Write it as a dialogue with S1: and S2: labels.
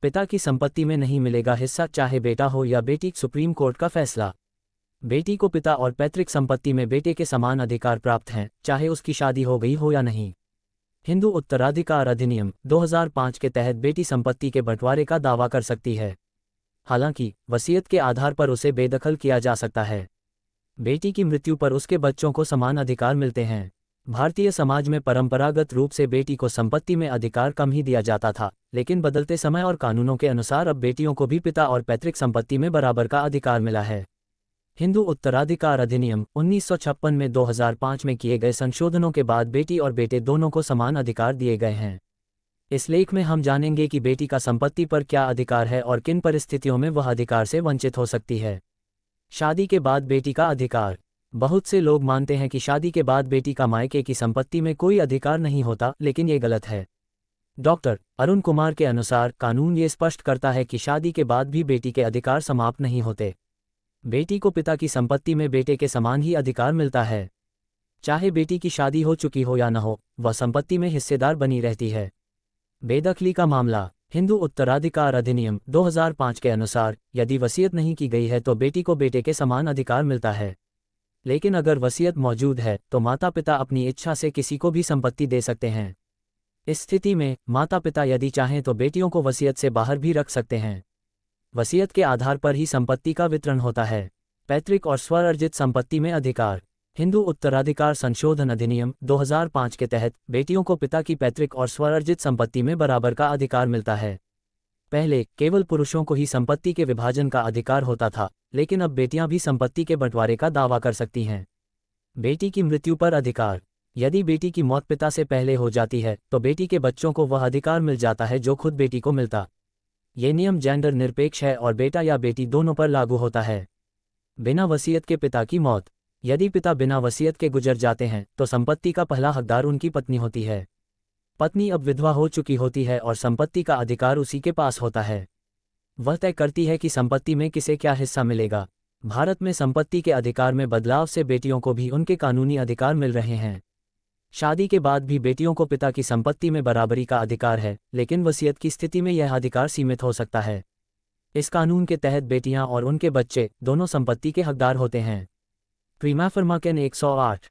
S1: पिता की संपत्ति में नहीं मिलेगा हिस्सा, चाहे बेटा हो या बेटी। सुप्रीम कोर्ट का फैसला। बेटी को पिता और पैतृक संपत्ति में बेटे के समान अधिकार प्राप्त हैं, चाहे उसकी शादी हो गई हो या नहीं। हिंदू उत्तराधिकार अधिनियम 2005 के तहत बेटी संपत्ति के बंटवारे का दावा कर सकती है। हालांकि वसीयत के आधार पर उसे बेदखल किया जा सकता है। बेटी की मृत्यु पर उसके बच्चों को समान अधिकार मिलते हैं। भारतीय समाज में परंपरागत रूप से बेटी को संपत्ति में अधिकार कम ही दिया जाता था, लेकिन बदलते समय और कानूनों के अनुसार अब बेटियों को भी पिता और पैतृक संपत्ति में बराबर का अधिकार मिला है। हिंदू उत्तराधिकार अधिनियम 1956 में 2005 में किए गए संशोधनों के बाद बेटी और बेटे दोनों को समान अधिकार दिए गए हैं। इस लेख में हम जानेंगे कि बेटी का संपत्ति पर क्या अधिकार है और किन परिस्थितियों में वह अधिकार से वंचित हो सकती है। शादी के बाद बेटी का अधिकार। बहुत से लोग मानते हैं कि शादी के बाद बेटी का मायके की संपत्ति में कोई अधिकार नहीं होता, लेकिन ये गलत है। डॉक्टर अरुण कुमार के अनुसार कानून ये स्पष्ट करता है कि शादी के बाद भी बेटी के अधिकार समाप्त नहीं होते। बेटी को पिता की संपत्ति में बेटे के समान ही अधिकार मिलता है। चाहे बेटी की शादी हो चुकी हो या न हो, वह संपत्ति में हिस्सेदार बनी रहती है। बेदखली का मामला। हिंदू उत्तराधिकार अधिनियम 2005 के अनुसार यदि वसीयत नहीं की गई है तो बेटी को बेटे के समान अधिकार मिलता है। लेकिन अगर वसीयत मौजूद है तो माता पिता अपनी इच्छा से किसी को भी संपत्ति दे सकते हैं। इस स्थिति में माता पिता यदि चाहें तो बेटियों को वसीयत से बाहर भी रख सकते हैं। वसीयत के आधार पर ही संपत्ति का वितरण होता है। पैतृक और स्वअर्जित संपत्ति में अधिकार। हिंदू उत्तराधिकार संशोधन अधिनियम 2005 के तहत बेटियों को पिता की पैतृक और स्वअर्जित संपत्ति में बराबर का अधिकार मिलता है। पहले केवल पुरुषों को ही संपत्ति के विभाजन का अधिकार होता था, लेकिन अब बेटियां भी संपत्ति के बंटवारे का दावा कर सकती हैं। बेटी की मृत्यु पर अधिकार। यदि बेटी की मौत पिता से पहले हो जाती है तो बेटी के बच्चों को वह अधिकार मिल जाता है जो खुद बेटी को मिलता। ये नियम जेंडर निरपेक्ष है और बेटा या बेटी दोनों पर लागू होता है। बिना वसीयत के पिता की मौत। यदि पिता बिना वसीयत के गुजर जाते हैं तो संपत्ति का पहला हकदार उनकी पत्नी होती है। पत्नी अब विधवा हो चुकी होती है और संपत्ति का अधिकार उसी के पास होता है। वह तय करती है कि संपत्ति में किसे क्या हिस्सा मिलेगा। भारत में संपत्ति के अधिकार में बदलाव से बेटियों को भी उनके कानूनी अधिकार मिल रहे हैं। शादी के बाद भी बेटियों को पिता की संपत्ति में बराबरी का अधिकार है, लेकिन वसीयत की स्थिति में यह अधिकार सीमित हो सकता है। इस कानून के तहत बेटियां और उनके बच्चे दोनों संपत्ति के हकदार होते हैं। प्रीमा फर्माकेन 108।